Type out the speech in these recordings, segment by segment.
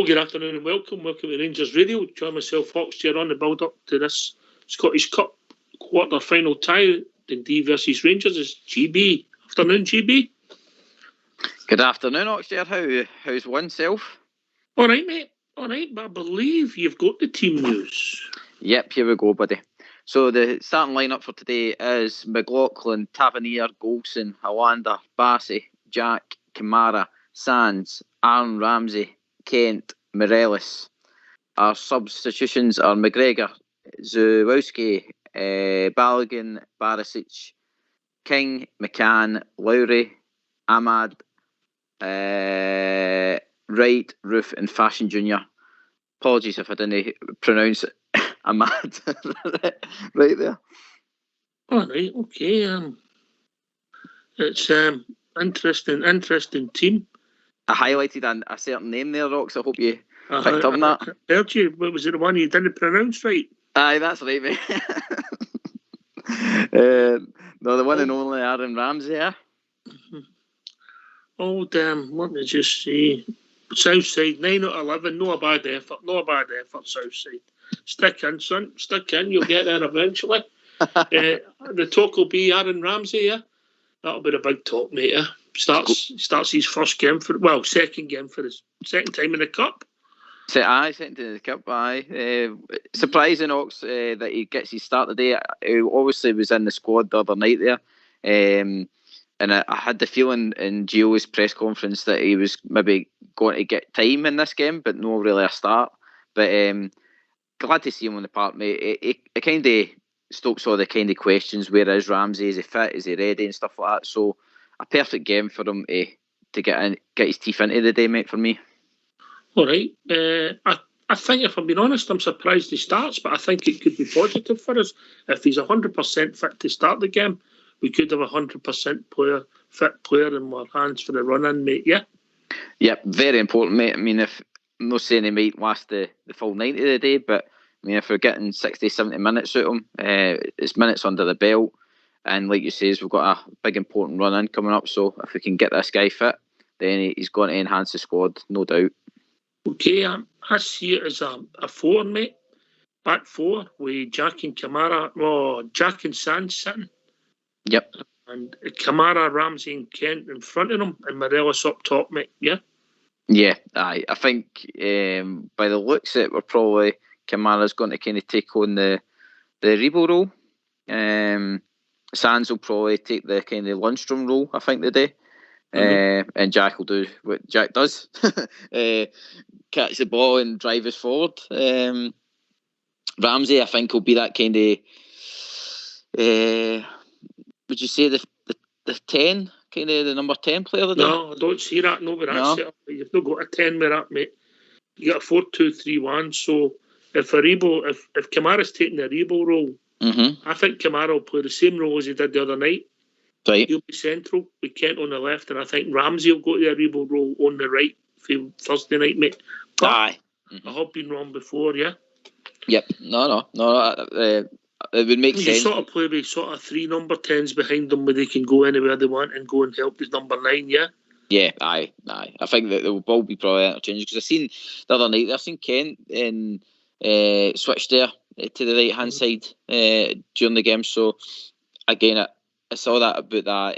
good afternoon and welcome. Welcome to Rangers Radio. Join myself, Fox, here on the build-up to this Scottish Cup quarter-final tie, Dundee versus Rangers. It's GB. Afternoon, GB. Good afternoon, Oxford. How's oneself? All right, mate. All right, but I believe you've got the team news. Yep, here we go, buddy. So the starting lineup for today is McLaughlin, Tavernier, Golson, Hollander, Bassey, Jack, Kamara, Sands, Aaron Ramsey, Kent, Morelos. Our substitutions are McGregor, Zawowski, Balogun, Barisic, King, McCann, Lowry, Ahmad, Wright, Roof and Fashion Jr. Apologies if I didn't pronounce Ahmad right there. All right, okay. It's interesting team. I highlighted a certain name there, Rox. I hope you picked up on that. I heard you. What was it, the one you didn't pronounce right? Aye, that's right, mate. No, the one and only Aaron Ramsey, yeah. Oh, damn. Let me just see. Southside, 9 out of 11. No a bad effort. Southside. Stick in, son. Stick in. You'll get there eventually. The talk will be Aaron Ramsey, yeah? That'll be the big talk, mate, yeah? Starts his second game for his second time in the Cup. Second in the Cup, surprising, Ox, that he gets his start today. He obviously was in the squad the other night there. And I had the feeling in Gio's press conference that he was maybe going to get time in this game, but no really a start. But glad to see him on the park, mate. It kind of stokes all the kind of questions. Where is Ramsey? Is he fit? Is he ready? And stuff like that. So a perfect game for him to get his teeth into the day, mate, for me. All right. I think, if I'm being honest, I'm surprised he starts, but I think it could be positive for us. If he's 100% fit to start the game, we could have a 100% fit player in our hands for the run-in, mate, yeah? Yep, very important, mate. I mean, I'm not saying he might last the full 90 of the day, but I mean, if we're getting 60, 70 minutes out of him, it's minutes under the belt. And like you say, we've got a big important run-in coming up, so if we can get this guy fit, then he's going to enhance the squad, no doubt. Okay, I see it as a 4, mate. Back 4 with Jack and Kamara. Oh, Jack and Sands sitting. Yep. And Kamara, Ramsey and Kent in front of them, and Morelos up top, mate, yeah? Yeah, I think by the looks of it, we're probably Kamara's going to kind of take on the Rebo role. Sands will probably take the kind of Lundstrom role, I think, today. And Jack will do what Jack does. Catch the ball and drive us forward. Ramsey, I think, will be that kind of... would you say the 10, kind of the number 10 player today? No, I don't see that. No, but that's it. You've not got a 10 with that, mate. You got a 4-2-3-1. So if Kamara's taking the Rebo role, I think Kamara will play the same role as he did the other night. Right. He'll be central with Kent on the left, and I think Ramsey will go to the Rebo role on the right for Thursday night, mate. But I have been wrong before, yeah? Yep. No. It would make sense. You sort of play with sort of 3 number 10s behind them where they can go anywhere they want and go and help with number 9, yeah? Yeah, aye. I think that they will all be probably interchangeable, because I seen the other night, I've seen Kent in switch there to the right hand side during the game. So again, I saw that about that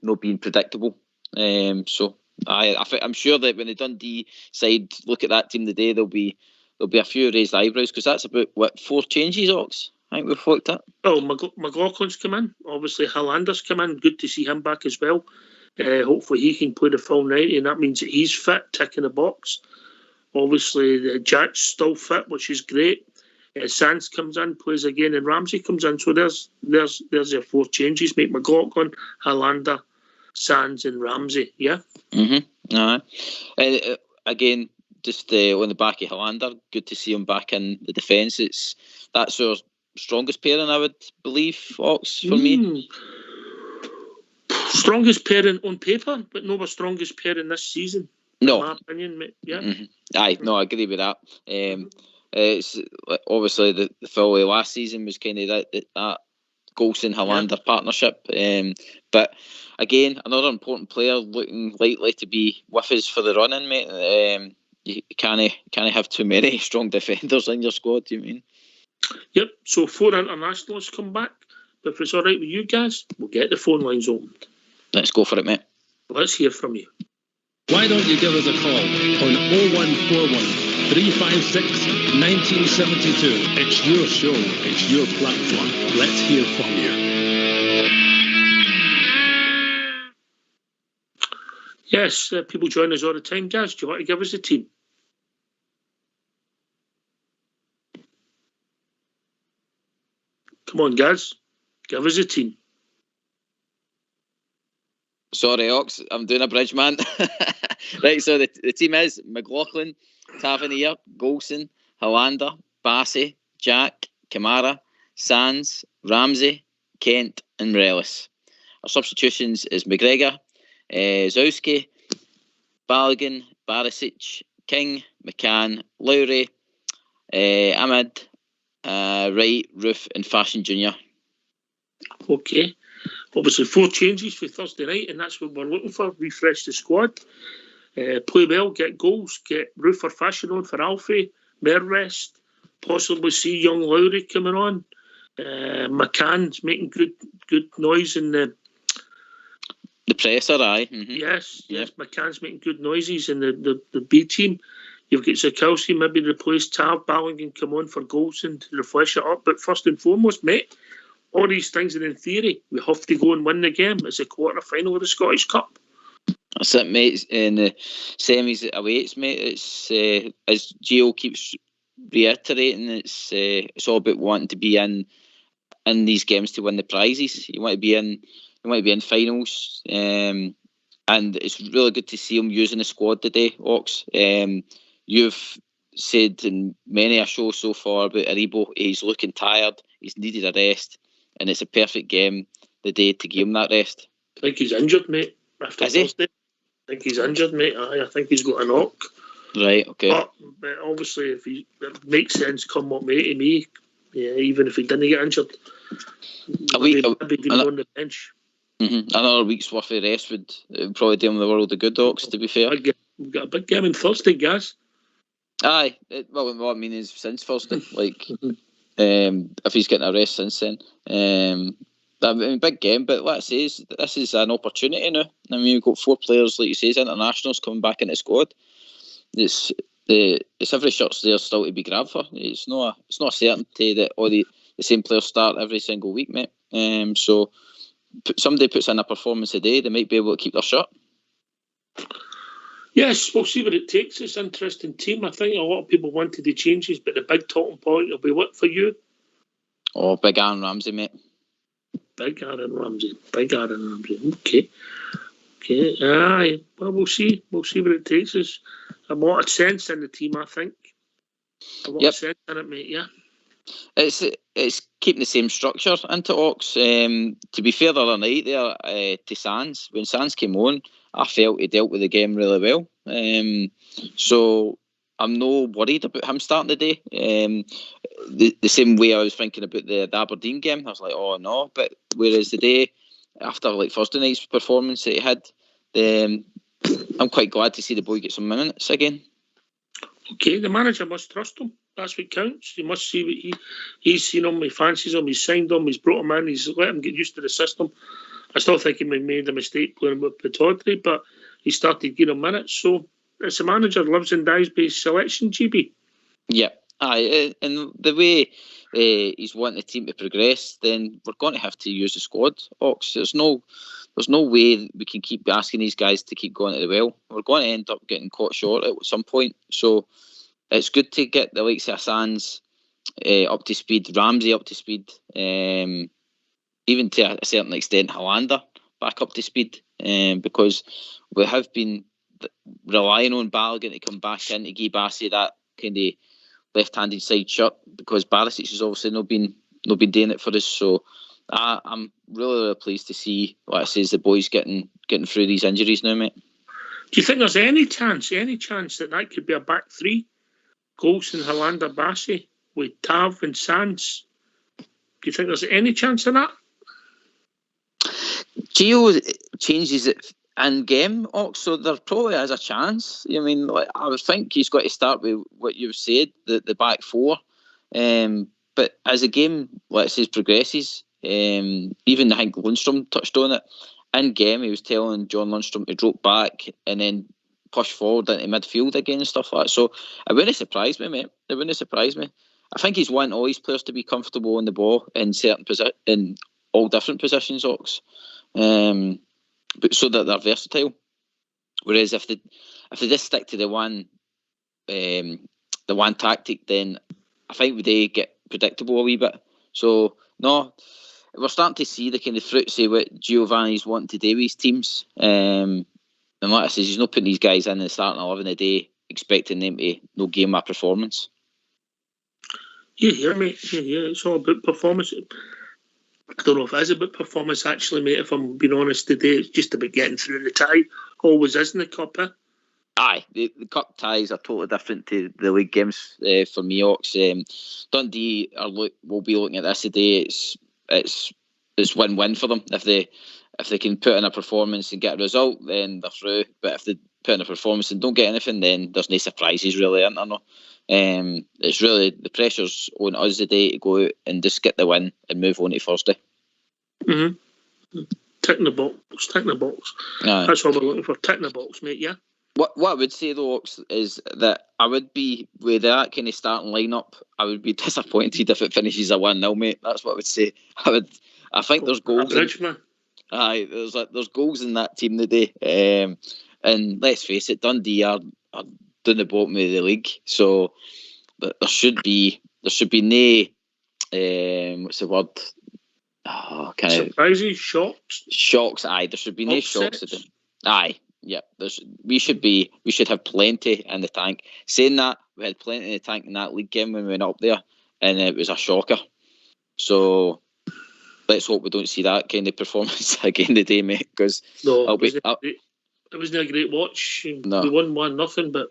not being predictable. So I'm sure that when the Dundee side look at that team today, there'll be a few raised eyebrows, because that's about 4 changes, Ox. I think we've looked at. Oh, McLaughlin's come in. Obviously, Hollander's come in. Good to see him back as well. Hopefully he can play the full 90, and that means that he's fit, ticking the box. Obviously, Jack's still fit, which is great. Sands comes in, plays again, and Ramsey comes in. So there's your 4 changes, mate. McLaughlin, Hollander, Sands and Ramsey, yeah? Again, just on the back of Hollander, good to see him back in the defence. That's our strongest pairing, I would believe, Ox, for me. Strongest pairing on paper, but no, our strongest pairing this season. No. In my opinion, mate. Yeah. Aye, no, I agree with that. It's obviously the full of last season was kind of that Golson Hollander partnership. But again, another important player looking likely to be with us for the run-in, mate. you can't have too many strong defenders in your squad. Do you mean? Yep. So 4 internationals come back. But if it's all right with you guys, we'll get the phone lines opened. Let's go for it, mate. Let's hear from you. Why don't you give us a call on 0141 356 1972. It's your show. It's your platform. Let's hear from you. Yes, people join us all the time. Guys, do you want to give us a team? Come on, guys. Give us a team. Sorry, Ox. I'm doing a bridge, man. Right, so the team is McLaughlin, Tavernier, Golson, Hollander, Bassey, Jack, Kamara, Sands, Ramsey, Kent and Morelos. Our substitutions is McGregor, Zowski, Balogun, Barisic, King, McCann, Lowry, Ahmed, Wright, Roof and Fashion Jr. Okay. Obviously 4 changes for Thursday night, and that's what we're looking for. Refresh the squad. Play well, get goals, get Roof or Fashion on for Alfie, Mer rest, possibly see young Lowry coming on. McCann's making good noise in the presser, aye. Mm-hmm. Yes, McCann's making good noises in the B team. You've got Zakowski maybe replace Tav, Balogun come on for goals and to refresh it up. But first and foremost, mate, all these things are in theory. We have to go and win the game. It's a quarter-final of the Scottish Cup. That's it, mate. In the semis it awaits, mate. It's as Gio keeps reiterating, it's all about wanting to be in these games to win the prizes. You want to be in finals, and it's really good to see him using the squad today, Ox. You've said in many a show so far about Aribo, he's looking tired, he's needed a rest, and it's a perfect game the day to give him that rest. I think he's injured, mate. After Thursday, I think he's injured, mate. I think he's got a knock. Right, okay. But obviously, if it makes sense, come what may to me. Yeah, even if he didn't get injured, maybe on the bench. Mm-hmm. Another week's worth of rest would probably do him the world of good, Ox, to be fair. We've got a big game on Thursday, guys. Aye, well, what I mean is since Thursday, like, if he's getting a rest since then, I mean, big game. But let's say this is an opportunity now. I mean, we've got 4 players, like you say, internationals coming back in the squad. It's every shot's there still to be grabbed for. It's not a certainty that all the same players start every single week, mate. So somebody puts in a performance today, they might be able to keep their shot. Yes, we'll see what it takes. It's an interesting team. I think a lot of people wanted the changes, but the big talking point will be what for you? Oh, big Aaron Ramsey, mate. Big Aaron Ramsey. Okay. Aye. Well, we'll see. We'll see what it takes. There's a lot of sense in the team, I think. A lot of sense in it, mate, yeah. It's keeping the same structure into Ox. To be fair, the other night there to Sands, when Sands came on, I felt he dealt with the game really well. So I'm no worried about him starting the day. The same way I was thinking about the Aberdeen game, I was like, oh no. But whereas the day after like Thursday night's performance that he had, I'm quite glad to see the boy get some minutes again. Okay, the manager must trust him. That's what counts. You must see what he's seen him, he fancies him, he's signed him, he's brought him in, he's let him get used to the system. I still think he made a mistake playing with Pataudry, but he started giving him minutes. So it's a manager lives and dies by his selection, GB. Yeah, aye, and the way he's wanting the team to progress, then we're going to have to use the squad, Ox. There's no way we can keep asking these guys to keep going to the well. We're going to end up getting caught short at some point. So it's good to get the likes of Sands up to speed, Ramsey up to speed, even to a certain extent Hollander back up to speed, because we have been relying on Balogun to come back in to give Bassey that kind of left-handed side shot, because Barisic has obviously not been doing it for us. So I'm really pleased to see, like I say, the boys getting through these injuries now, mate. Do you think there's any chance that could be a back three? Golson, Hollander, Bassey with Tav and Sands. Do you think there's any chance of that? Gio changes it in game, so there probably is a chance. I mean, like, I would think he's got to start with what you've said, the back four. But as the game, let's say, progresses, even I think Lundstrom touched on it. In game, he was telling John Lundstrom to drop back and then push forward into midfield again and stuff like that. So it wouldn't surprise me, mate. It wouldn't surprise me. I think he's wanting all his players to be comfortable on the ball in certain in all different positions, Ox. But so that they're versatile. Whereas if they just stick to the one tactic, then I think they get predictable a wee bit. So no, we're starting to see the kind of fruits of what Giovanni's wanting to do with his teams. And like I said, he's not putting these guys in the starting 11 a day, expecting them to no game a performance. Yeah, mate. Yeah, it's all about performance. I don't know if it is about performance, actually, mate. If I'm being honest today, it's just about getting through the tie. Always is in the cup, eh? Aye, the cup ties are totally different to the league games for me, Ox. Dundee will be looking at this today. It's win-win for them. If they can put in a performance and get a result, then they're through. But if they put in a performance and don't get anything, then there's no surprises really, aren't there? No? It's really the pressure's on us today to go out and just get the win and move on to Thursday. Ticking the box. Aye. That's all we're looking for. Ticking the box, mate. Yeah. What I would say though, Ox, is that I would be with that kind of starting lineup. I would be disappointed if it finishes a 1-0, mate. That's what I would say. I think there's goals. Aye, there's goals in that team today. And let's face it, Dundee are down the bottom of the league, so there should be no what's the word? Surprises, shocks. Aye, there should be no shocks. Aye, yeah. We should have plenty in the tank. Saying that, we had plenty in the tank in that league game when we went up there, and it was a shocker. So let's hope we don't see that kind of performance again today, mate. Because it wasn't a great watch. No. We won 1-0, but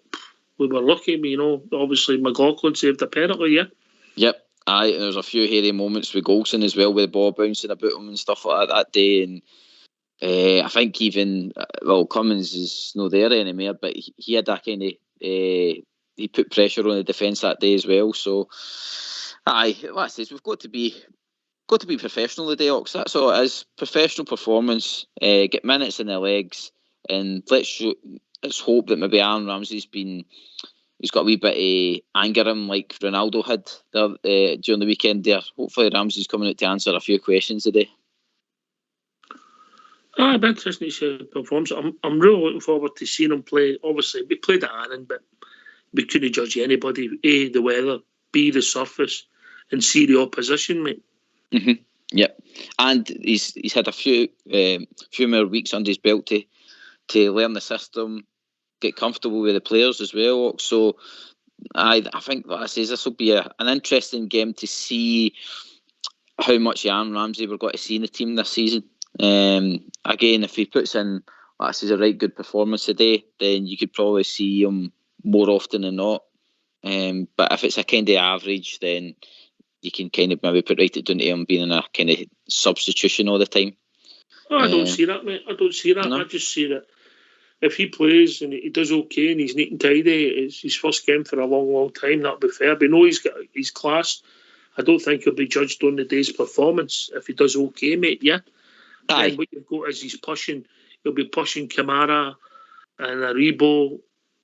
we were lucky. Obviously McLaughlin saved a penalty. Yeah. Yep. Aye, and there was a few hairy moments with Golson as well, with the ball bouncing about him and stuff like that day. And I think even Cummins is not there anymore, but he had that kind of he put pressure on the defence that day as well. So aye, like I says, we've got to be professional today, Ox. That's all it is. Professional performance. Get minutes in their legs, and let's hope that maybe Aaron Ramsey's got a wee bit of anger in him like Ronaldo had there, during the weekend there. Hopefully Ramsey's coming out to answer a few questions today. It'd be interesting to see how he performs. I'm really looking forward to seeing him play. Obviously, we played at Aaron, but we couldn't judge anybody. A, the weather, B, the surface, and C, the opposition, mate. Mm-hmm. Yep. And he's had a few more weeks under his belt to learn the system, get comfortable with the players as well. So I think, like I say, this will be an interesting game to see how much Aaron Ramsey we're going to see in the team this season. Again, if he puts in, like I say, a right good performance today, then you could probably see him more often than not. But if it's a kind of average, then you can kind of maybe put right it down to him being in a kind of substitution all the time. I don't see that, mate. I don't see that. No. I just see that if he plays and he does okay and he's neat and tidy, it's his first game for a long, long time. That'll be fair. But no, he's class. I don't think he'll be judged on the day's performance if he does okay, mate. Yeah. Aye. And what you've got is he'll be pushing Kamara and Aribo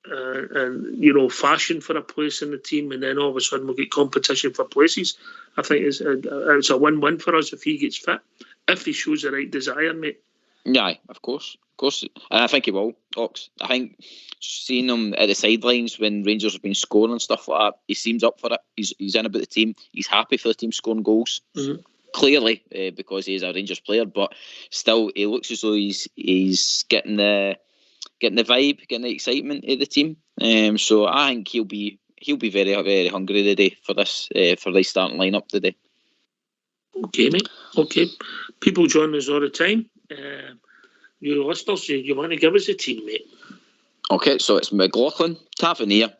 and fashion for a place in the team, and then all of a sudden we'll get competition for places. I think it's a win-win for us if he gets fit, if he shows the right desire, mate. Yeah, of course, and I think he will, Ox. I think seeing him at the sidelines when Rangers have been scoring and stuff like that, he seems up for it. He's in about the team. He's happy for the team scoring goals. Mm-hmm. Clearly, because he is a Rangers player, but still, he looks as though he's getting the vibe, getting the excitement of the team. So I think he'll be very, very hungry today for this starting lineup today. Okay, mate. Okay, people join us all the time. You listeners, you want to give us a team, mate? Okay, so it's McLaughlin, Tavernier,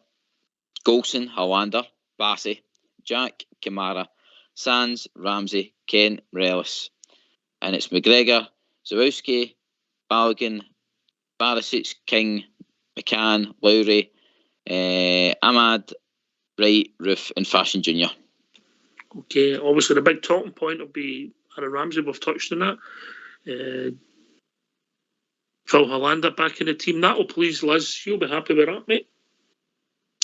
Golson, Hollander, Bassey, Jack, Kamara, Sands, Ramsey, Kent, Relis, and it's McGregor, Zawowski, Balogun, Barisic, King, McCann, Lowry, Ahmad, Wright, Roof, and Fashion Junior. Okay, obviously the big talking point will be Aaron Ramsey. We've touched on that. Phil Hollander back in the team. That will please Liz. You'll be happy with that, mate.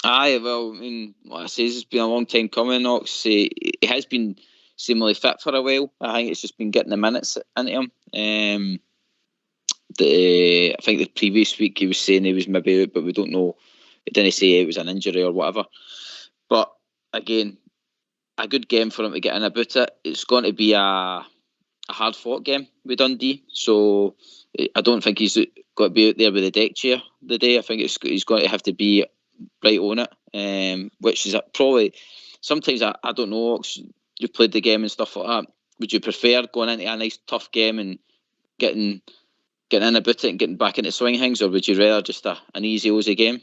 Aye, well, I mean, like I say, it's been a long time coming, Ox. He has been seemingly fit for a while. I think it's just been getting the minutes into him. I think the previous week he was saying he was maybe out, but we don't know. He didn't say it was an injury or whatever. But again, a good game for him to get in about it. It's going to be a hard-fought game with Dundee, so I don't think he's got to be out there with the deck chair the day. I think he's going to have to be right on it, which is probably sometimes I don't know. You've played the game and stuff like that. Would you prefer going into a nice tough game and getting in about it and getting back into swing things, or would you rather just an easy Aussie game?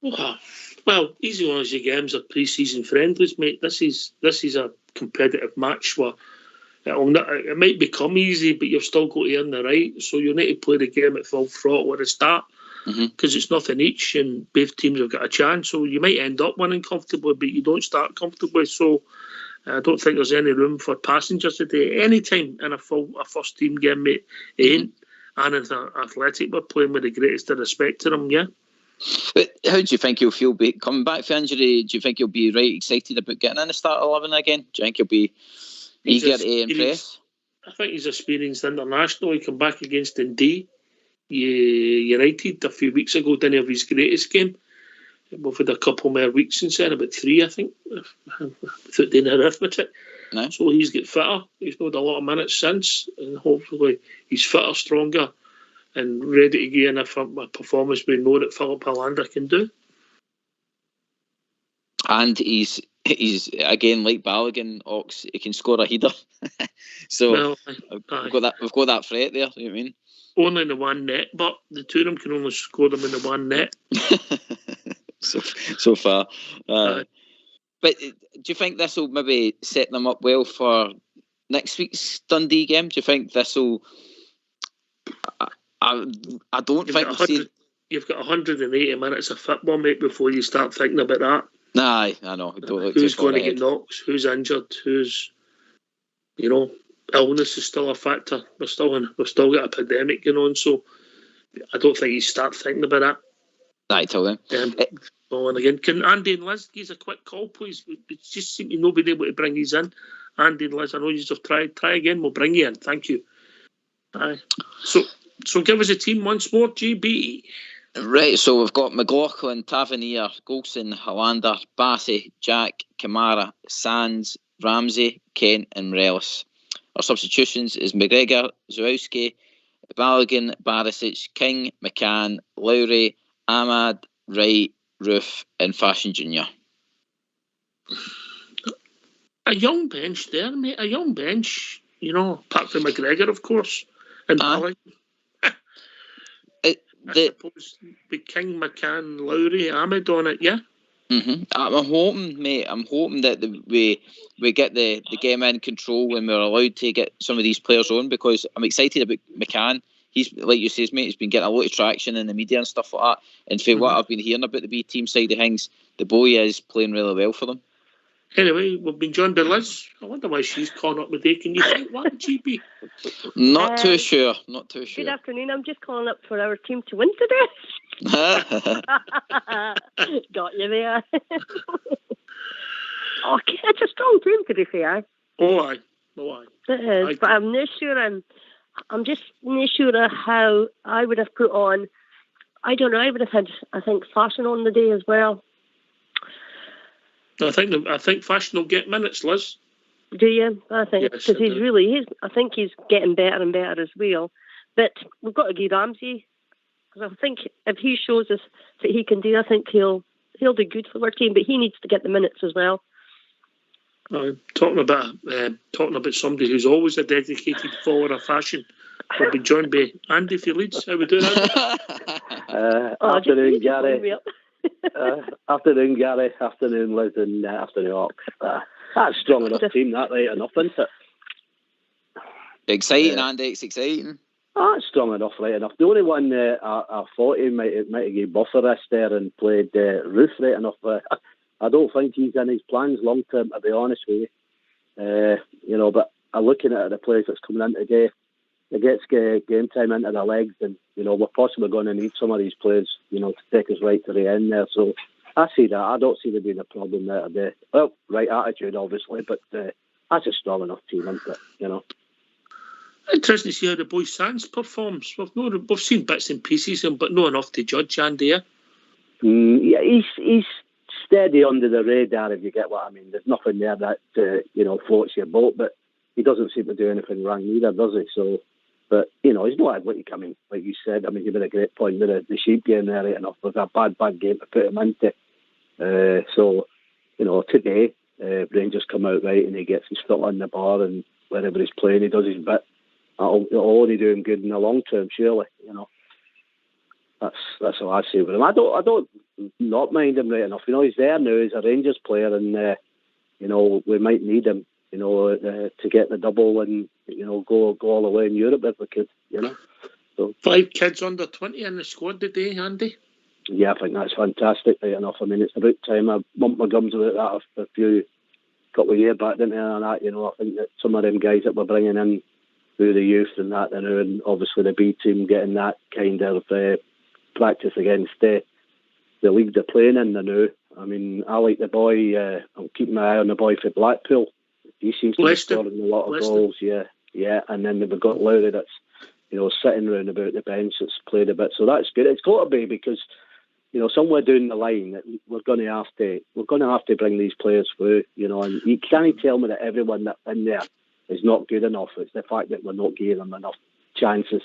Well, easy Aussie games are pre-season friendlies, mate. This is a competitive match where it might become easy, but you've still got to earn the right. So you need to play the game at full throttle at the start, because it's nothing each, and both teams have got a chance. So you might end up winning comfortably, but you don't start comfortably. So I don't think there's any room for passengers today. Any time in a first team game, mate, ain't. And it's Athletic, we're playing with the greatest of respect to them, yeah. But how do you think he'll feel coming back from injury? Do you think he'll be right excited about getting in the start 11 again? Do you think he'll be eager to impress? I think he's experienced international. He came back against Dundee United a few weeks ago, didn't have his greatest game. We've had a couple more weeks since then, about 3, I think, without doing arithmetic. No. So he's got fitter. He's not a lot of minutes since, and hopefully he's fitter, stronger, and ready to get in a performance we know that Philip Hollander can do. And he's again, like Balogun, Ox, he can score a header. So we've got that threat there, you know what I mean? Only in the one net, but the two of them can only score them in the one net. so far. But do you think this will maybe set them up well for next week's Dundee game? Do you think this will... I don't think we'll see... You've got 180 minutes of football, mate, before you start thinking about that. Nah, I know. Who's going to get knocks? Who's injured? Who's... illness is still a factor. We've still got a pandemic going on, so I don't think you start thinking about that. Aye, tell them. And again, can Andy and Liz give us a quick call, please? We just seem to not be able to bring these in. Andy and Liz, I know you have tried. Try again. We'll bring you in. Thank you. Aye. So give us a team once more, GB. Right, so we've got McLaughlin, Tavernier, Golson, Hollander, Bassey, Jack, Kamara, Sands, Ramsey, Kent, and Morelos. Our substitutions is McGregor, Zawowski, Balogun, Barisic, King, McCann, Lowry, Ahmad, Wright, Roof, and Fashion Junior. A young bench there, mate. A young bench, apart from McGregor, of course, and Balogun. I suppose with King, McCann, Lowry, Ahmed on it, yeah? I'm hoping, mate. I'm hoping that we get the game in control when we're allowed to get some of these players on, because I'm excited about McCann. He's, like you say, mate, he's been getting a lot of traction in the media and stuff like that. And for what I've been hearing about the B team side of things, the boy is playing really well for them. Anyway, we've been joined by Liz. I wonder why she's calling up today. Can you think why, GB? Not too sure. Good afternoon. I'm just calling up for our team to win today. Got you there. Okay, it's a strong team, to be fair. Oh, aye. It is, but I'm not sure. I'm just not sure how I would have put on. I don't know. I would have had, I think, Fashion on the day as well. I think Fashion will get minutes, Liz. Do you? I think because I think he's getting better and better as well. But we've got to give Ramsey, because I think if he shows us that he can do, I think he'll do good for our team. But he needs to get the minutes as well. Talking about somebody who's always a dedicated follower of Fashion. We'll be joined by Andy for Leeds. How we doing, Andy? Afternoon, Gary. Afternoon, Gary. Afternoon, Liz, and afternoon, Ox. That's strong enough team, that, right enough, isn't it? Exciting, Andy. It's exciting. Oh, it's strong enough, right enough. The only one I thought he might have gave Buffer rest there and played Ruth right enough, but I don't think he's in his plans long term, to be honest with you. But I'm looking at the players that's coming in today. It gets game time into their legs, and we're possibly going to need some of these players, to take us right to the end there. So I see that. I don't see there being a problem there today. Well, right attitude, obviously, but that's a strong enough team, isn't it? Interesting to see how the boy Sands performs. We've seen bits and pieces, but not enough to judge, Andy. Yeah, he's steady under the radar, if you get what I mean. There's nothing there that floats your boat, but he doesn't seem to do anything wrong either, does he? So, but he's not like coming, like you said. I mean, you made a great point with the sheep game there, right enough. It was a bad game to put him into. So, today Rangers come out right and he gets his foot on the bar, and wherever he's playing, he does his bit. It'll only do him good in the long term, surely. That's how I see it with him. I don't not mind him right enough. He's there now. He's a Rangers player, and we might need him. To get the double and go all the way in Europe if we could. So 5 kids under 20 in the squad today, Andy. Yeah, I think that's fantastic. Right enough. I mean, it's about time. I bumped my gums about that a couple of years back, didn't I? And that, I think that some of them guys that we're bringing in through the youth and that, and obviously the B team getting that kind of practice against the league they're playing in now. I mean, I like the boy. I'm keeping my eye on the boy for Blackpool. He seems to be scoring a lot of goals. Yeah. And then we've got Lowry that's sitting round about the bench that's played a bit. So that's good. It's got to be because somewhere down the line we're going to have to bring these players through. And you can't tell me that everyone that's in there is not good enough. It's the fact that we're not giving them enough chances.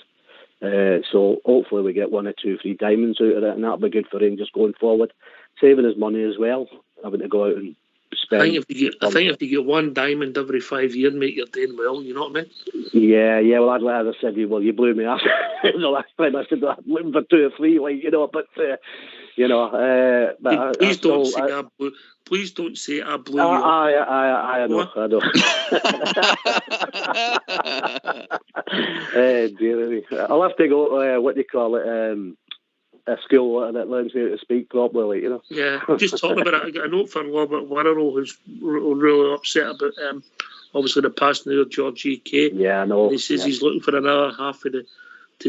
So hopefully we get 1 or 2, 3 diamonds out of it, and that'll be good for Rangers going forward, saving us money as well, having to go out and spend. I think if you get 1 diamond every 5 years, mate, you're doing well. You know what I mean? Yeah. Well, as I said, you blew me off the last time. I said I'm looking for 2 or 3, but please don't say I blew you up. I know. Dear me. I'll have to go. What do you call it? A school that learns me how to speak properly. Yeah, just talking about it. I got a note from Robert Wirrell, who's really upset about obviously the passing of George E.K. Yeah, I know. And he says he's looking for another half to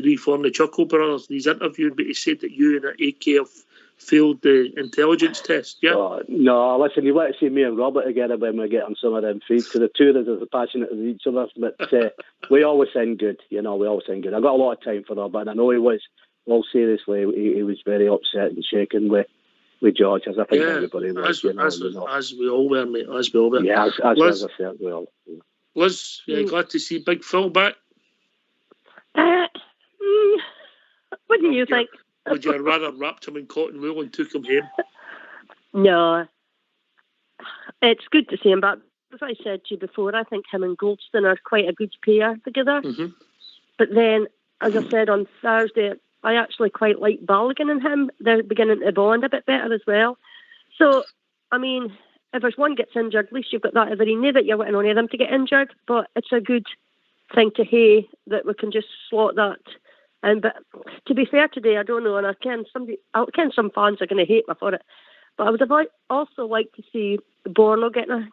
reform the Chuckle Brothers. And he's interviewed, but he said that you and AK have failed the intelligence test. Yeah. Oh, no, listen, you want to see me and Robert together when we get on some of them feeds, because the two of us are as passionate as each other. But we always sound good. We always sound good. I got a lot of time for Robert, and I know he was. Well, seriously, he was very upset and shaken with George, as I think everybody was. As we all were, mate. As we all were. Yeah, as I said, we all. Yeah. Liz, glad to see Big Phil back. What do you think? Would you have rather wrapped him in cotton wool and took him home? No. It's good to see him back. As I said to you before, I think him and Goldstein are quite a good pair together. Mm-hmm. But then, as I said on Thursday, I actually quite like Balogun and him. They're beginning to bond a bit better as well. So, I mean, if there's one gets injured, at least you've got that every that you're waiting on them to get injured. But it's a good thing to hear that we can just slot that. But to be fair today, I don't know, and I ken some fans are going to hate me for it. But I would also like to see Borno getting a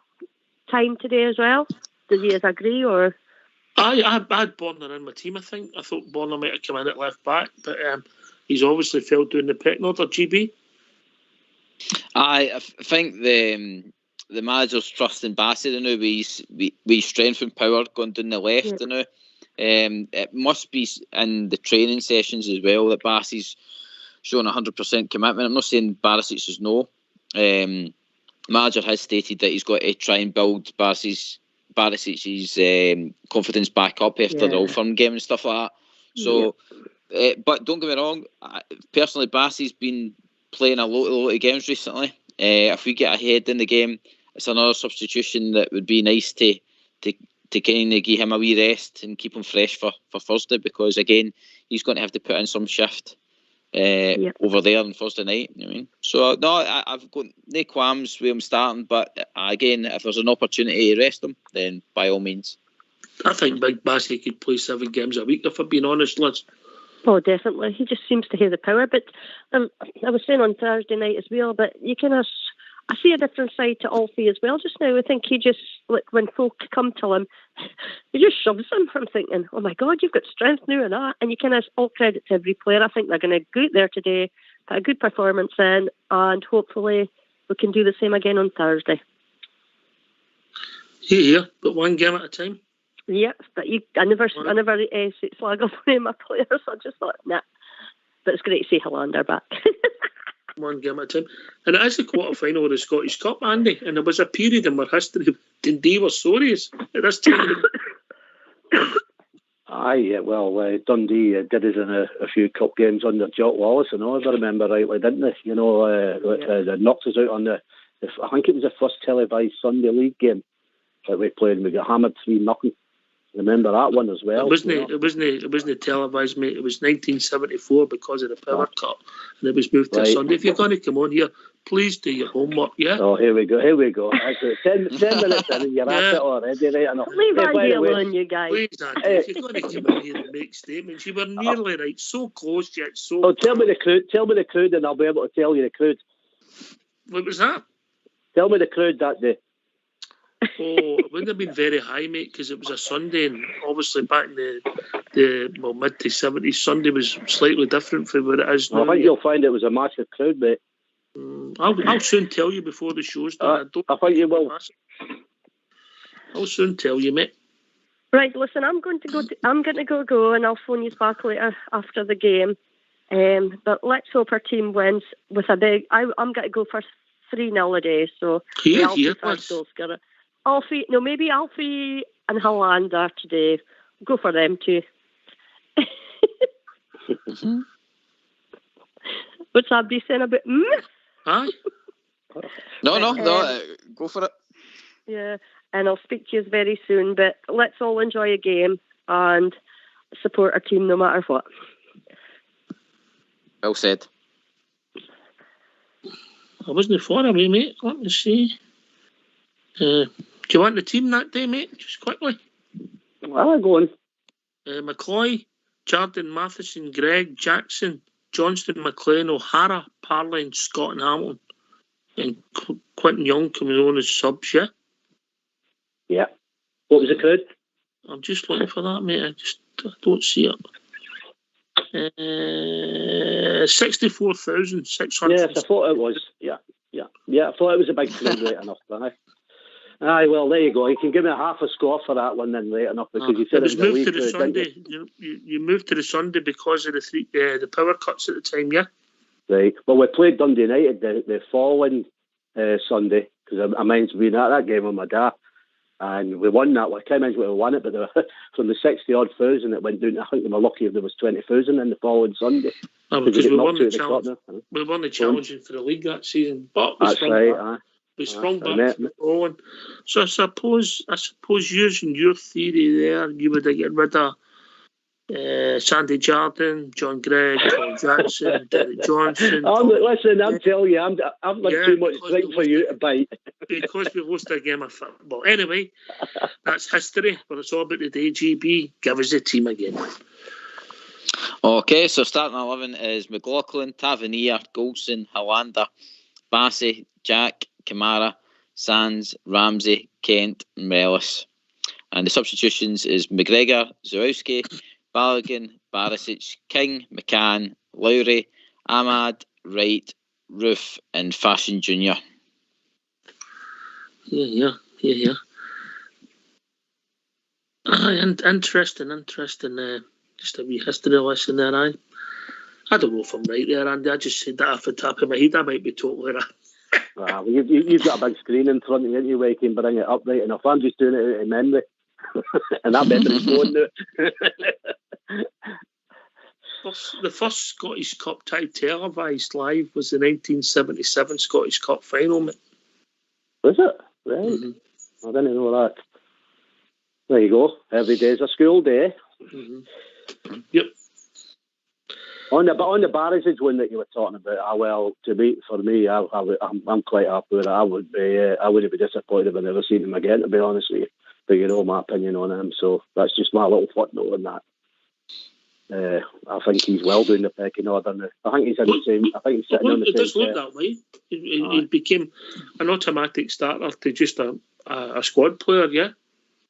time today as well. Does he agree or? I had Borner in my team, I think. I thought Borner might have come in at left back, but he's obviously failed doing the pecking order, GB. I think the manager's trusting Bassey now with strength and power going down the left now. It must be in the training sessions as well that Bassey's showing 100% commitment. I'm not saying Barisic is no. Manager has stated that he's got to try and build Barisic confidence back up after the Old Firm game and stuff like that. So, but don't get me wrong. Personally, Bassey's been playing a lot of games recently. If we get ahead in the game, it's another substitution that would be nice to kind of give him a wee rest and keep him fresh for Thursday, because again he's going to have to put in some shift over there on Thursday night. You know what I mean? So no, I've got no qualms with him starting, but again, if there's an opportunity to rest him, then by all means. I think Big Bassy could play 7 games a week, if I'm being honest, Liz. Oh, definitely. He just seems to have the power. But I was saying on Thursday night as well, but you kind of, I see a different side to Alfie as well just now. I think he just, like, when folk come to him, he just shoves them. I'm thinking, oh my God, you've got strength now and that. And you kind of, all credit to every player. I think they're going to go out there today, put a good performance in, and hopefully we can do the same again on Thursday. Yeah, but 1 game at a time. Yeah, but I never slag off any of my players. I just thought, nah. But it's great to see Hollander back. 1 game at a time. And it is the quarter-final of the Scottish Cup, Andy, and there was a period in our history Dundee were sorries at this time. Aye, well, Dundee did us in a few cup games under Jock Wallace, and all, if I remember rightly, didn't they? You know, they knocked us out on I think it was the first televised Sunday League game that we played, and we got hammered 3-0. Remember that one as well? It wasn't televised, mate. It was 1974 because of the power cut, and it was moved to Sunday. If you're going to come on here, please do your homework, yeah? Oh, here we go. That's it. 10 minutes in and you're at it already, right enough. Leave Andy alone, you guys. Please, Andy, if you're going to come in here and make statements, you were nearly right, so close yet so... Oh, tell me the crude and I'll be able to tell you the crude. What was that? Tell me the crude that day. Oh, it wouldn't have been very high, mate, because it was a Sunday, and obviously back in the mid to 70s, Sunday was slightly different from what it is now. I think you'll find it was a massive crowd, mate. I'll soon tell you before the show's done. I think you will. I'll soon tell you, mate. Right, listen, I'm going to go, and I'll phone you back later after the game. But let's hope our team wins with a big. I'm going to go for 3-0 a day. So here, Alfie, maybe Alfie and Hollander today. Go for them too. What's Abdi saying about? Aye. No. Go for it. Yeah, and I'll speak to you very soon. But let's all enjoy a game and support our team no matter what. Well said. I wasn't far away, mate. Let me see. Do you want the team that day, mate? Just quickly. Well, go on. McCloy, Jardine, Matheson, Gregg, Jackson, Johnston, McLean, O'Hara, Parline, Scott and Hamilton. And Quinton Young coming on as subs, yeah? Yeah. What was the crowd? I'm just looking for that, mate. I don't see it. 64,600. Yes, I thought it was. Yeah. I thought it was a big crowd, right enough, didn't I? Aye, well, there you go. You can give me half a score for that one then, right enough, because you said it was moved to the crowd, Sunday. You moved to the Sunday because of the power cuts at the time, yeah? Right. Well, we played Dundee United the following Sunday, because I mind being at that game with my dad, and we won that one. I can't remember what we won it, but from the 60-odd thousand, it went down. I think we were lucky if there was 20,000 in the following Sunday. Because we won the challenge. We won the challenge for the league that season, but that's right. We sprung back from the following. So I suppose using your theory there, you would have get rid of Sandy Jardine, John Gregg, Paul Jackson, Derek Johnson. Listen, I'm telling you, I've got too much drink for you to bite. Because we lost a game of football. Anyway, that's history, but it's all about the day. GB, give us the team again. Okay, so starting 11 is McLaughlin, Tavernier, Golson, Hollander, Bassey, Jack, Kamara, Sands, Ramsey, Kent, and Mellis. And the substitutions is McGregor, Zawowski, Balogun, Barisic, King, McCann, Lowry, Ahmad, Wright, Roof, and Fashion Jr. Yeah. Interesting. Just a wee history lesson there, I don't know if I'm right there, Andy. I just said that off the top of my head. I might be totally right. Well, you've got a big screen in front of you where you can bring it up right enough. I'm just doing it out of memory. And that memory's gone now. The first Scottish Cup tie televised live was the 1977 Scottish Cup final, mate. Was it? Right. Mm-hmm. I didn't know that. There you go. Every day's a school day. Mm-hmm. Yep. On the Barisic one that you were talking about, for me, I'm quite happy with it. I wouldn't be disappointed if I never seen him again, to be honest with you. But you know my opinion on him, so that's just my little footnote on that. I think he's well doing the pecking order now. I think he's in the same. I think he's sitting on the same. It does look that way. He became an automatic starter to just a squad player. Yeah.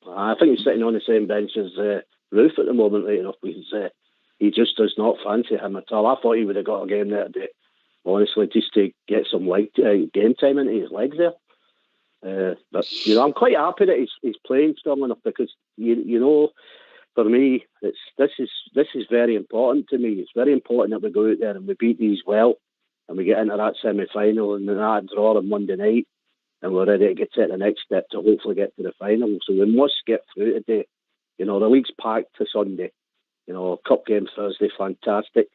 I think he's sitting on the same bench as Roof at the moment, right enough. He just does not fancy him at all. I thought he would have got a game there today, honestly, just to get some game time into his legs there. But you know, I'm quite happy that he's playing strong enough, because you know, for me, this is very important to me. It's very important that we go out there and we beat these well, and we get into that semi-final and then that draw on Monday night, and we're ready to get to the next step to hopefully get to the final. So we must get through today. You know, the league's packed to Sunday. You know, cup game Thursday, fantastic.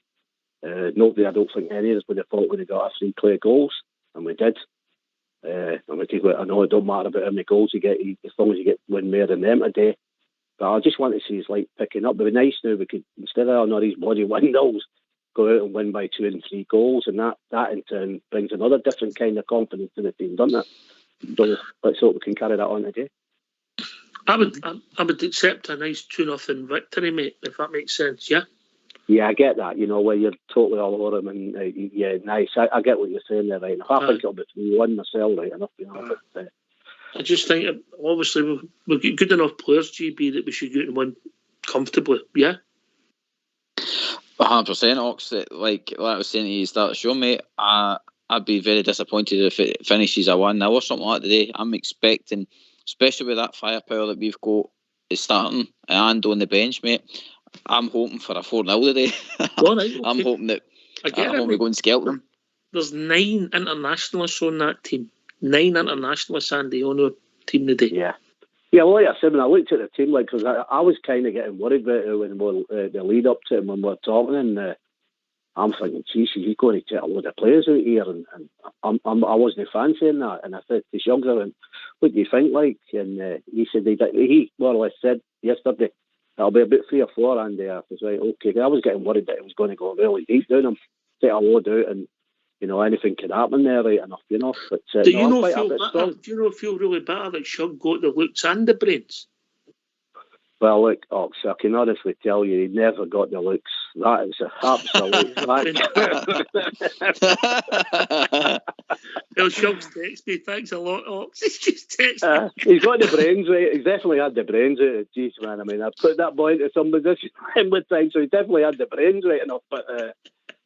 Nobody, I don't think any of us would have thought we'd have got 3 clear goals, and we did. And I know it don't matter about how many goals you get, as long as you get win more than them today. But I just want to see his light picking up. It would be nice now we could, instead of all these bloody windows, go out and win by 2 and 3 goals, and that in turn brings another different kind of confidence to the team, doesn't it? So let's hope we can carry that on today. I would accept a nice 2-0 victory, mate, if that makes sense. Yeah. Yeah, I get that. You know, where you're totally all over him, and yeah, nice. I get what you're saying there, right enough. I think it'll be 3-1 myself, right enough. You know, but, I just think, obviously, we've got good enough players, GB, that we should go out and win comfortably. Yeah. 100%, Ox. Like I was saying to you, start the show, mate. I'd be very disappointed if it finishes a 1-0 or something like that today. I'm expecting, especially with that firepower that we've got starting and on the bench, mate, I'm hoping for a 4-0 today. Right, okay. I'm hoping we're going to scalp them. There's 9 internationalists on that team. 9 internationalists, Andy, on our team today. Yeah. Yeah, well, like I said, when I looked at the team, like, because I was kind of getting worried about it when the lead up to it, when we were talking, and I'm thinking, geez, he's going to take a load of players out here, and I wasn't fancying that. And I said to Shuggs, I went, what do you think, like? And he said, he more or less said yesterday, it'll be about 3 or 4, and I was like, okay. I was getting worried that it was going to go really deep down him, take a load out, and you know, anything could happen there, right enough, you know. But do you not feel really better that Shug got the looks and the brains? Well, look, Ox, I can honestly tell you, he never got the looks. That is an absolute fact. Well, Shug's text me, thanks a lot, Ox. He's just texted me. He's got the brains, right? He's definitely had the brains out. Jeez, man, I mean, I've put that boy into some position with time, so he definitely had the brains right enough, but...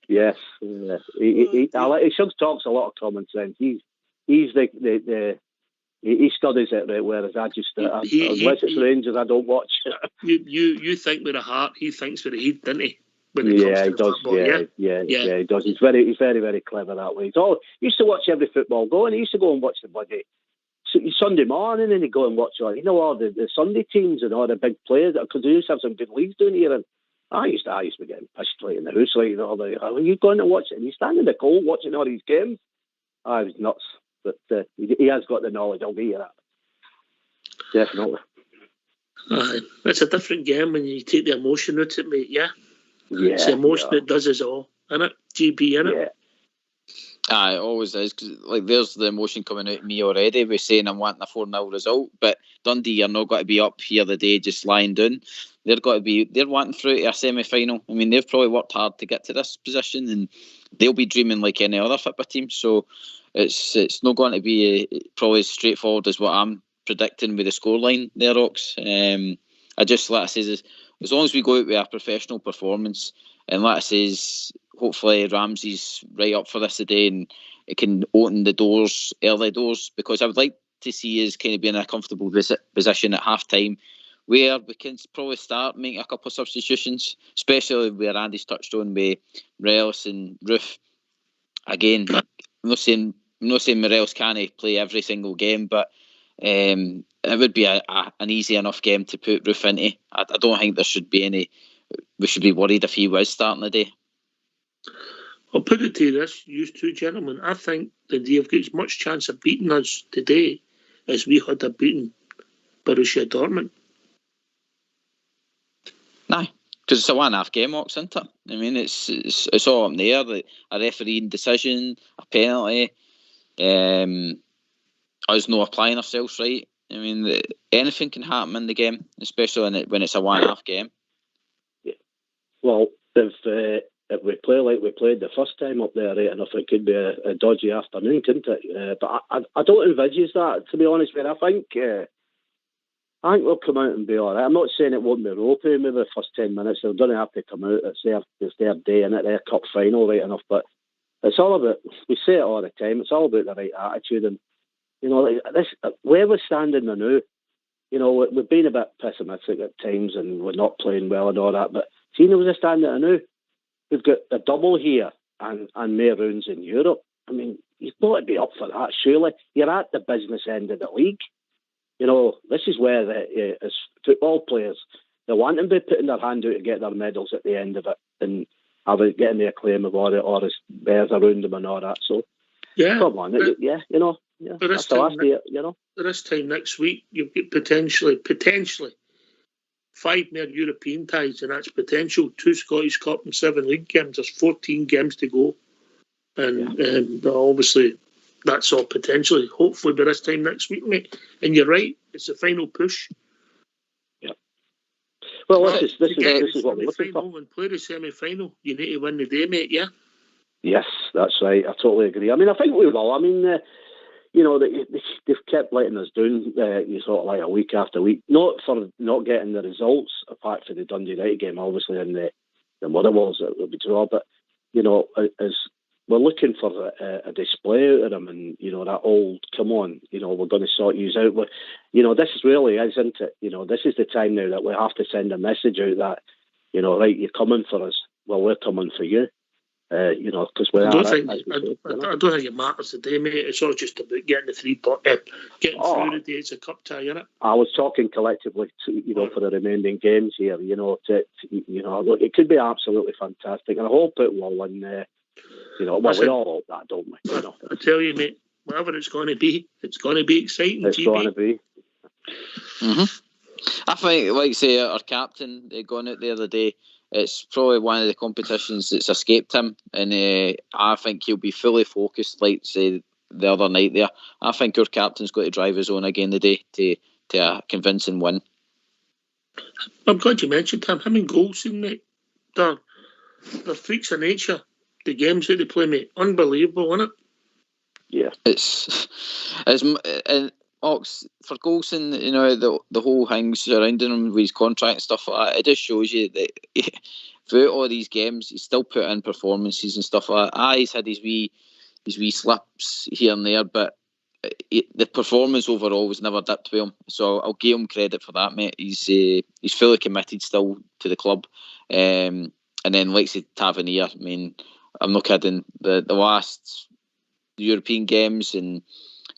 yes, he Shuggs talks a lot of common sense. He's he studies it right, whereas I just unless it's Rangers, I don't watch. You think with a heart, he thinks with a head, doesn't he? He does. Yeah, he does. He's very, very clever that way. He used to watch every football going. He used to go and watch the bloody Sunday morning, and he'd go and watch all the Sunday teams and all the big players, because they used to have some good leagues down here. And I used to be getting pissed right in the house, like, you know, are you going to watch it? And he's standing in the cold watching all these games. I was nuts, but he has got the knowledge. I'll give you that. Definitely. It's a different game when you take the emotion out of it, mate. Yeah. It's the emotion that does us all, isn't it? GB, innit? Yeah. It always is. 'Cause, like, there's the emotion coming out of me already. We're saying I'm wanting a 4-0 result, but Dundee are not got to be up here the day just lying down. They're wanting through to a semi-final. I mean, they've probably worked hard to get to this position, and they'll be dreaming like any other football team. So it's not going to be probably as straightforward as what I'm predicting with the scoreline there, Ox. I just, like I says, as long as we go out with a professional performance, and like I says, hopefully Ramsey's right up for this today, and it can open the doors, early doors, because I would like to see us kind of be in a comfortable position at half time, where we can probably start making a couple of substitutions, especially where Andy's touched on with Morelos and Roof. Again, I'm not saying Morelos can't play every single game, but it would be an easy enough game to put Roof into. I don't think there should be we should be worried if he was starting the day. I'll put it to you this, you two gentlemen. I think that they've got as much chance of beating us today as we had of beating Borussia Dortmund. Nah, because it's a 1.5 game, Ox, isn't it? I mean, it's all up there. A refereeing decision, a penalty, us not applying ourselves right, I mean, anything can happen in the game, especially when it's a one-half game. Yeah. Well, if we play like we played the first time up there, right enough, it could be a dodgy afternoon, couldn't it? But I don't envisage that, to be honest with you. I think we'll come out and be all right. I'm not saying it won't be ropey, maybe the first 10 minutes. They're going to have to come out. It's their day in it, their cup final, right enough. But it's all about, we say it all the time, it's all about the right attitude. And, you know, like this, where we're standing now, you know, we've been a bit pessimistic at times and we're not playing well and all that. But see, where we're standing now, we've got a double here and more rounds in Europe. I mean, you've got to be up for that, surely. You're at the business end of the league. You know, this is where, as football players, they want to be putting their hand out to get their medals at the end of it and getting the acclaim of all it, or as bears around them and all that. So, yeah, come on, you know. Yeah, that's the last year, you know. This time next week, you've got potentially 5 more European ties, and that's potential 2 Scottish Cup and 7 league games. There's 14 games to go, and obviously that's all potentially. Hopefully by this time next week, mate. And you're right, it's the final push. Yeah. Well, this is what we're looking for. And play the semi-final, you need to win the day, mate. Yeah. Yes, that's right. I totally agree. I mean, I think we will. I mean. You know, they've kept letting us down, you sort of like a week after week. Not for not getting the results, apart from the Dundee United game, obviously, and the Motherwells that will be drawn. But, you know, as we're looking for a display out of them and, you know, that old, come on, you know, we're going to sort you out. But, you know, this really isn't it? You know, this is the time now that we have to send a message out that, you know, right, you're coming for us. Well, we're coming for you. You know, because I don't think it matters today, mate. It's all just about getting the 3 points, getting through the day. It's a cup tie, isn't it? I was talking collectively, you know, for the remaining games here. You know, look, it could be absolutely fantastic, and I hope it will. And you know, well, we all hope that, don't we? You know? I tell you, mate, whatever it's going to be exciting. It's going to be. I think, like say, our captain going out the other day. It's probably one of the competitions that's escaped him, and I think he'll be fully focused, like say the other night there. I think our captain's got to drive his own again today to a convincing win. I'm glad you mentioned him. Him and Golson, mate. They're freaks of nature. The games that they play, mate, unbelievable, isn't it? Yeah, it's Ox, for Golson, you know, the whole thing surrounding him with his contract and stuff like that, it just shows you that throughout all these games, he's still put in performances and stuff like that. He's had his wee slips here and there, but the performance overall was never dipped with him. So I'll give him credit for that, mate. He's fully committed still to the club. And then, like I said, Tavernier, I mean, I'm not kidding. The last European games and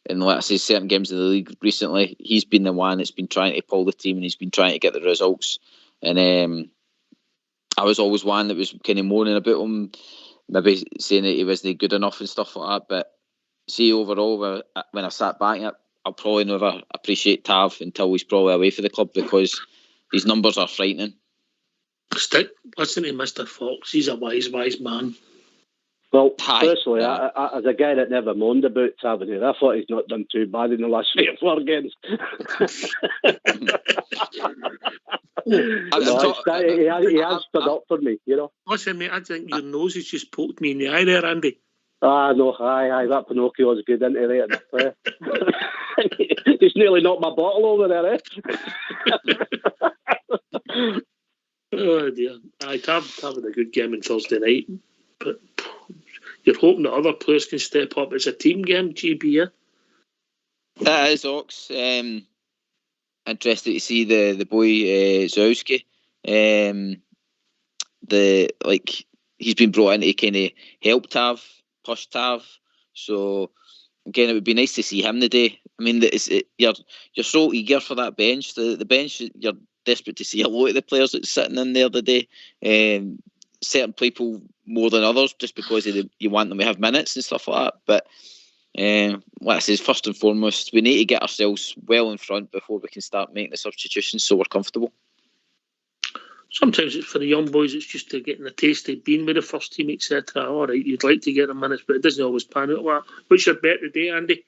let's say certain games of the league recently, he's been the one that's been trying to pull the team and he's been trying to get the results. And I was always one that was kind of moaning about him, maybe saying that he wasn't good enough and stuff like that. But see, overall, when I sat back, I'll probably never appreciate Tav until he's probably away for the club, because his numbers are frightening. Listen to Mr. Fox. He's a wise man. Well, personally, as a guy that never moaned about Tavernier, I thought he's not done too bad in the last 3 or 4 games. He has stood up for me, you know. Listen, mate, I think your nose has just poked me in the eye there, Andy. No, aye, that Pinocchio was good, isn't he? Right? He's nearly knocked my bottle over there, eh? Oh, dear. Tav had a good game on Thursday night, but you're hoping that other players can step up. It's a team game, GB, yeah? That is, Ox. Interested to see the boy Zowski. He's been brought in to kind of help Tav, push Tav. So again, it would be nice to see him today. I mean, you're so eager for that bench. The bench, you're desperate to see a lot of the players that's sitting in there today. Certain people more than others, just because you want them to have minutes and stuff like that. But like I say, first and foremost, we need to get ourselves well in front before we can start making the substitutions, so we're comfortable. Sometimes it's for the young boys, it's just to getting a taste of being with the first team, etc. All right, you'd like to get the minutes, but it doesn't always pan out. What's your bet today, Andy?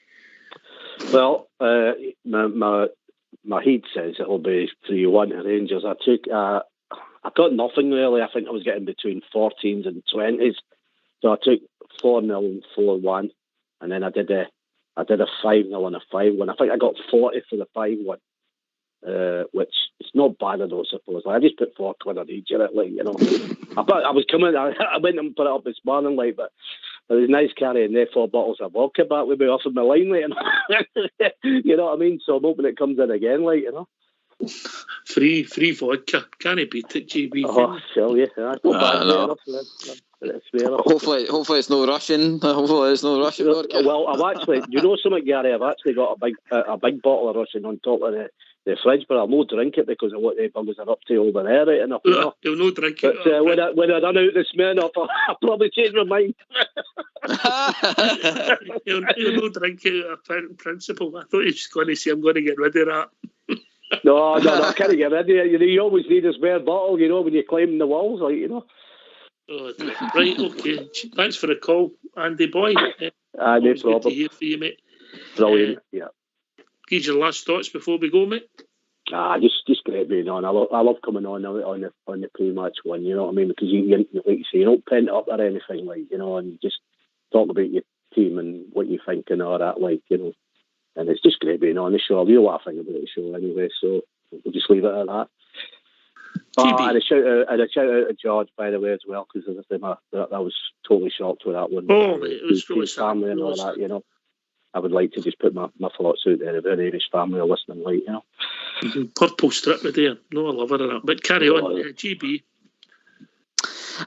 Well, my head says it'll be 3-1 to Rangers. I got nothing really. I think I was getting between 14s and 20s. So I took 4-0 and 4-1, and then I did a 5-0 and a 5-1. I think I got 40 for the 5-1. Which is not bad at all, I suppose. I just put £4 on each of it, like, you know. I was coming, I went and put it up this morning, like, but it was nice carrying there 4 bottles of vodka back with me off of my line, like, you know. You know what I mean? So I'm hoping it comes in again, like, you know. Free vodka. Can't it beat it, GB? Oh, sure, yeah. That's not bad enough. Hopefully it's no Russian. Hopefully it's no Russian vodka. Well, I've actually, you know something, Gary? I've actually got a big bottle of Russian on top of the fridge, but I'll not drink it because of what the buggers are up to over there, right enough. You know? You'll not drink it. But when I run out this Smirnoff, I'll probably change my mind. You'll not drink it out of principle. I thought you were just going to say, I'm going to get rid of that. No, I can't get rid of it. You always need a spare bottle, you know, when you're climbing the walls, like, you know. Oh, right, okay. Thanks for the call, Andy boy. No problem. Good to hear from you, mate. Brilliant, yeah. Give your last thoughts before we go, mate. Just great being on. I love coming on the pre-match one. You know what I mean? Because you like you say, you don't pent up or anything, like, you know, and you just talk about your team and what you think and all that, like, you know. And it's just great being on the show. I really what I think about the show anyway, so we'll just leave it at that. And a shout out to George, by the way, as well, because I was totally shocked with that one. Oh, mate, it was really family and all that, you know. I would like to just put my thoughts out there if any of his family are listening, like, you know. Purple strip with there. No, I love it or not. But carry on, GB.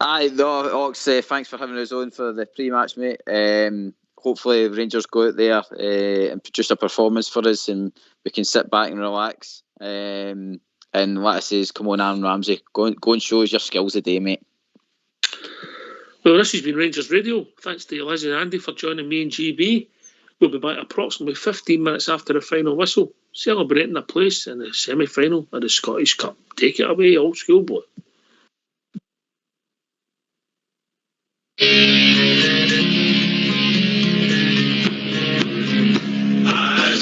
Aye, no, Ox, thanks for having us on for the pre-match, mate. Hopefully Rangers go out there and produce a performance for us and we can sit back and relax. And like I say, come on, Aaron Ramsey, go and show us your skills today, mate. Well, this has been Rangers Radio. Thanks to Liz and Andy for joining me and GB. We'll be back approximately 15 minutes after the final whistle, celebrating a place in the semi-final of the Scottish Cup. Take it away, old school boy. As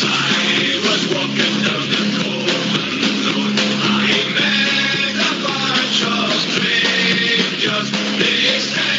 I was walking down the Coleman Road, I met a bunch of strangers. They said